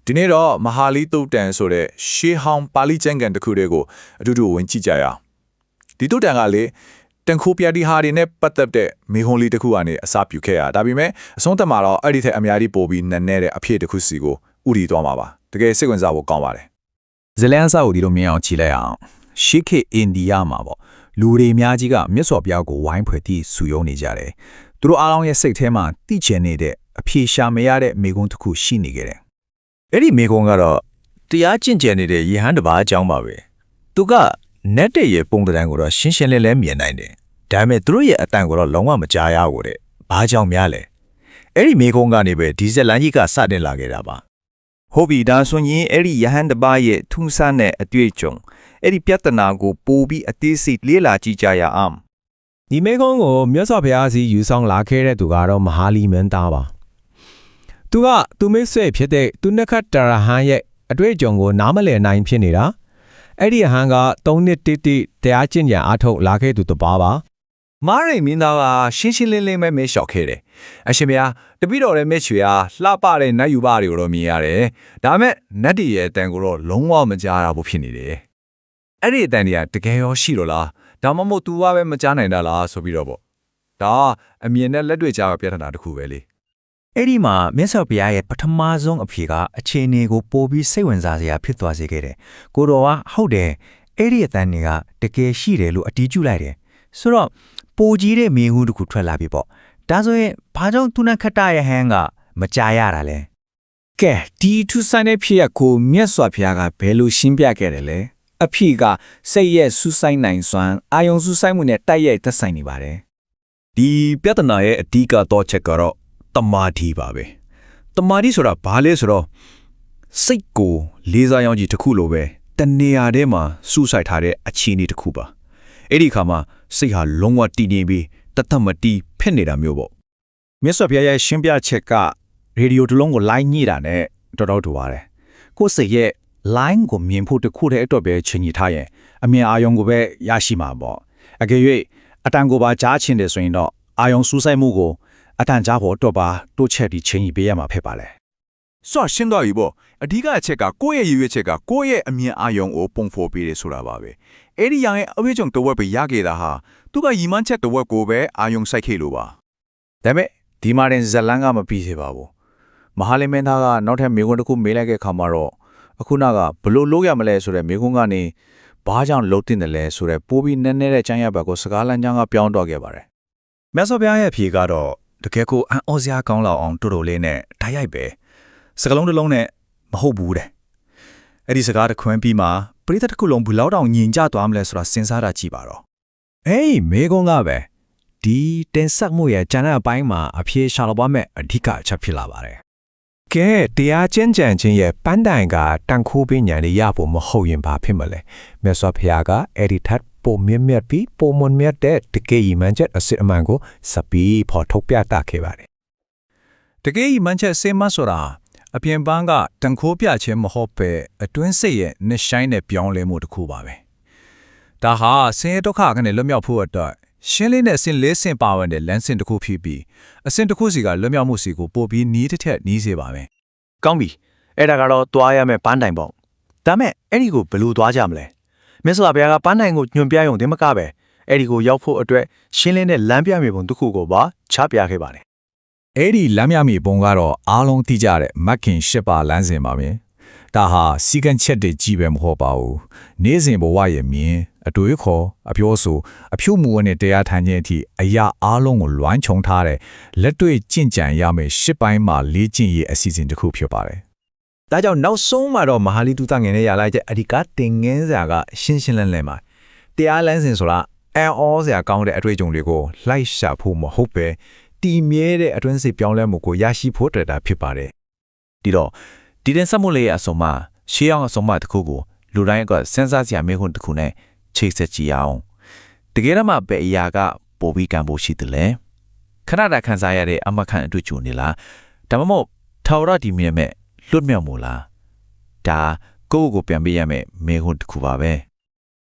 ဒီနေ့တော့မဟာလီတုတ်တန်ဆိုတဲ့ရှေးဟောင်းပါဠိကျမ်းဂန်တစ်ခုတည်းကိုအတူတူဝင်ကြည့်ကြရအောင်ဒီတုတ်တန်ကလေတန်ခိုးပြတိဟာတွေနဲ့ပတ်သက်တဲ့မေဟွန်လီတစ်ခုကနေအစပြုခဲ့ရဒါပေမဲ့အဆုံးသတ်မှာတော့အဲ့ဒီထက်အများကြီးပိုပြီးနက်နဲတဲ့အဖြစ်တစ်ခုစီကိုဥတီသွားမှာပါတကယ်စိတ်ဝင်စားဖို့ကောင်းပါတယ်ဇလန်စာကိုဒီလိုမြင်အောင်ကြည့်လိုက်အောင်ရှေးခေတ်အိန္ဒိယမှာပေါ့လူတွေအများကြီးကမြတ်စွာဘုရားကိုဝိုင်းဖွဲ့ပြီးဆူယုံနေကြတယ်သူတို့အားလုံးရဲ့စိတ်ထဲမှာတိကျနေတဲ့အဖြေရှာမရတဲ့မိဂုံးတစ်ခုရှိနေကြတယ်အဲ့ဒီမိဂုံကတော့တရားကျင့်ကြံနေတဲ့ယဟန်တစ်ပါးအကြောင်းပါပဲသူကနတ်တဲ့ရဲ့ပုံတံကိုတော့ရှင်းရှင်းလင်းလင်းမြင်နိုင်တယ်ဒါပေမဲ့သူတို့ရဲ့အတန်ကိုတော့လုံးဝမကြားရဘူးတဲ့ဘာကြောင့်များလဲအဲ့ဒီမိဂုံကနေပဲဒီဇက်လန်ကြီးကစတင်လာခဲ့တာပါဟုတ်ပြီဒါဆိုရင်အဲ့ဒီယဟန်တစ်ပါးရဲ့ထူးဆန်းတဲ့အတွေ့အကြုံအဲ့ဒီပြဿနာကိုပိုပြီးအသေးစိတ်လေ့လာကြည့်ကြရအောင်ဒီမိကုန်းကိုမြတ်စွာဘုရားစီယူဆောင်လာခဲ့တဲ့သူကတော့မဟာလီမင်းသားပါသူကသူမိတ်ဆွေဖြစ်တဲ့သူနခတ်တရဟန်ရဲ့အတွေ့အကြုံကိုနားမလည်နိုင်ဖြစ်နေတာအဲ့ဒီဟန်က3နှစ်တိတိတရားကျင့်ကြံအားထုတ်လာခဲ့သူတစ်ပါးပါမားရိန်မင်းသားကရှင်းရှင်းလင်းလင်းပဲမဲလျှောက်ခဲ့တယ်အရှင်ဘုရားတပည့်တော်ရဲ့မဲချွေဟာလှပတဲ့နတ်ယူပတွေကိုတော့မြင်ရတယ်ဒါပေမဲ့နတ်တည်းရဲ့အတန်ကိုတော့လုံးဝမကြားရဘူးဖြစ်နေတယ်အဲ့ဒီအတန်တွေကတကယ်ရောရှိတော့လားဒါမှမဟုတ် तू ကပဲမကြားနိုင်တာလားဆိုပြီးတော့ပေါ့ဒါအမြင်နဲ့လက်တွေ့ကြားပြဿနာတစ်ခုပဲလေအဲ့ဒီမှာမြတ်စွာဘုရားရဲ့ပထမဆုံးအဖြေကအခြေအနေကိုပိုပြီးစိတ်ဝင်စားစရာဖြစ်သွားစေခဲ့တယ်ကိုတော်ကဟုတ်တယ်အဲ့ဒီအတန်တွေကတကယ်ရှိတယ်လို့အတီးကျလိုက်တယ်ဆိုတော့ပိုကြီးတဲ့မိဟုတစ်ခုထွက်လာပြီပေါ့ဒါဆိုရင်ဘာကြောင့်သူနခတရဲ့ဟန်ကမကြားရတာလဲကဲဒီထူးဆန်းတဲ့ဖြစ်ရပ်ကိုမြတ်စွာဘုရားကဘယ်လိုရှင်းပြခဲ့တယ်လဲအဖြစ်ကစိတ်ရဲ့စူးစိုက်နိုင်စွမ်းအာယုံစူးစိုက်မှုနဲ့တိုက်ရိုက်သက်ဆိုင်နေပါတယ်ဒီပြဿနာရဲ့အဓိကတော့ချက်ကတော့တမာတိပါပဲတမာတိဆိုတာဘာလဲဆိုတော့စိတ်ကိုလေးစားရောင်းကြီးတစ်ခုလိုပဲတနေရာထဲမှာစူးစိုက်ထားတဲ့အခြေအနေတစ်ခုပါအဲ့ဒီခါမှာစိတ်ဟာလုံးဝတည်ငြိမ်ပြီးတသက်မတီးဖြစ်နေတာမျိုးပေါ့မြတ်စွာဘုရားရဲ့ရှင်းပြချက်ကရေဒီယိုတစ်လုံးကိုလိုင်းညှိတာနဲ့တော်တော်တူပါတယ်ကိုယ်စိတ်ရဲ့ line ကိုမြင်ဖို့တခုတည်းအတွက်ပဲချိန်ညှိထားရင်အမြင်အာရုံကိုပဲရရှိမှာပေါ့အကယ်၍အတန်ကိုပါကြားချင်တယ်ဆိုရင်တော့အာရုံစူးစိုက်မှုကိုအတန်ကြားဖို့တော့ပါတိုးချက်ပြီးချိန်ညှိပေးရမှာဖြစ်ပါလေဆော့ရှင်းသွားပြီပေါ့အဓိကအချက်ကကိုယ့်ရဲ့ရွေးချက်ကကိုယ့်ရဲ့အမြင်အာရုံကိုပုံဖော်ပေးတယ်ဆိုတာပါပဲအဲ့ဒီយ៉ាងရဲ့အဝိဇ္ဇုံတဝက်ပဲရခဲ့တာဟာသူကရီမန်းချက်တဝက်ကိုပဲအာရုံစိုက်ခဲ့လို့ပါဒါပေမဲ့ဒီမာတင်ဇလန်ကမပြီးသေးပါဘူးမဟာလီမင်းသားကနောက်ထပ်မိကွန်းတစ်ခုမေးလိုက်တဲ့ခါမှာတော့အခုနကဘလို့လုပ်ရမလဲဆိုတဲ့မိကွန်းကနေဘာကြောင့်လှုပ်တင်တယ်လဲဆိုတဲ့ပိုးပြီးနည်းနည်းတဲ့ချမ်းရဘက်ကိုစကားလမ်းကြောင်းကပြောင်းတော့ခဲ့ပါတယ်မြတ်စွာဘုရားရဲ့အဖြေကတော့တကယ်ကိုအံ့ဩစရာကောင်းလောက်အောင်တိုးတိုးလေးနဲ့ဓာတ်ရိုက်ပဲစကလုံးတစ်လုံးနဲ့မဟုတ်ဘူးတဲ့အဲ့ဒီစကားတစ်ခွန်းပြီးမှပရိသတ်တစ်ခုလုံးဘယ်လောက်တောင်ညင်ကြသွားမလဲဆိုတာစဉ်းစားတာကြည့်ပါတော့အေးမေကုန်းကပဲဒီတင်ဆက်မှုရဲ့ကျန်တဲ့အပိုင်းမှာအဖြေရှာလို့ပါမဲ့အဓိကအချက်ဖြစ်လာပါတယ်ကဲတရားကျင့်ကြံခြင်းရဲ့ပန်းတိုင်ကတန်ခိုးပညာတွေရဖို့မဟုတ်ရင်ဘာဖြစ်မလဲမြတ်စွာဘုရားကအဲ့ဒီထတ်ပုံမြတ်မြတ်ပြီးပုံမွန်မြတ်တဲ့တကယ်ဤမှန်ချက်အစစ်အမှန်ကိုစပီးဖော်ထုတ်ပြသခဲ့ပါတယ်တကယ်ဤမှန်ချက်စေမဆိုတာအပြင်ပန်းကတန်ခိုးပြခြင်းမဟုတ်ပဲအတွင်းစိတ်ရဲ့နှဆိုင်တဲ့ပြောင်းလဲမှုတစ်ခုပါပဲဒါဟာဆင်းရဲဒုက္ခကနေလွတ်မြောက်ဖို့အတွက်ရှင်းလင်းတဲ့အစဉ်လေးဆင့်ပါဝင်တဲ့လမ်းစဉ်တစ်ခုဖြစ်ပြီးအစဉ်တစ်ခုစီကလွတ်မြောက်မှုစီကိုပို့ပြီးနီးတစ်ထက်နီးစေပါမယ်ကောင်းပြီအဲ့ဒါကတော့သွားရမယ်ပန်းတိုင်ပေါ့ဒါမဲ့အဲ့ဒီကိုဘယ်လိုသွားကြမလဲမြတ်စွာဘုရားကပန်းတိုင်ကိုညွှန်ပြရုံတင်မကပဲအဲ့ဒီကိုရောက်ဖို့အတွက်ရှင်းလင်းတဲ့လမ်းပြမြေပုံတစ်ခုကိုပါချပြခဲ့ပါတယ်အဲ့ဒီလမ်းမြမြေပုံကတော့အားလုံးသိကြတဲ့မက်ခင်ရှစ်ပါလမ်းစဉ်ပါပဲဒါဟာစီကံချက်တွေကြီးပဲမဟုတ်ပါဘူးနေ့စဉ်ဘဝရဲ့မြင်အတွေ့အခေါ်အပြောဆိုအဖြူမူနဲ့တရားထိုင်ခြင်းအထိအရာအားလုံးကိုလွှမ်းခြုံထားတဲ့လက်တွေ့ကျင့်ကြံရမယ့်ရှစ်ပိုင်းမှာလေ့ကျင့်ရေးအစီအစဉ်တစ်ခုဖြစ်ပါတယ်ဒါကြောင့်နောက်ဆုံးမှာတော့မဟာလီတုတငယ်နဲ့ရလိုက်တဲ့အဓိကတင်ငင်းစရာကရှင်းရှင်းလင်းလင်းပါတရားလမ်းစဉ်ဆိုတာအန်အောစရာကောင်းတဲ့အတွေ့အကြုံတွေကိုလိုက်ရှာဖို့မဟုတ်ပဲတည်မြဲတဲ့အတွင်းစိတ်ပြောင်းလဲမှုကိုရရှိဖို့တွေ့တာဖြစ်ပါတယ်ဒီတော့ဒီတင်ဆက်မှုလေးရဲ့အဆုံးမှာရှေးအောင်အဆုံးမှာတစ်ခုကိုလူတိုင်းကစဉ်းစားစရာမေးခွန်းတစ်ခုနဲ့ချိတ်ဆက်ကြည့်အောင်တကယ်တော့မှဘယ်အရာကပိုပြီးကံဖို့ရှိတယ်လဲခဏတာခံစားရတဲ့အမခန့်အတွေ့အကြုံနေလားဒါမှမဟုတ်ထာဝရတည်မြဲမဲ့လွတ်မြောက်မှုလားဒါကိုယ့်ကိုယ်ပြန်ပေးရမယ်မေးခွန်းတစ်ခုပါပဲ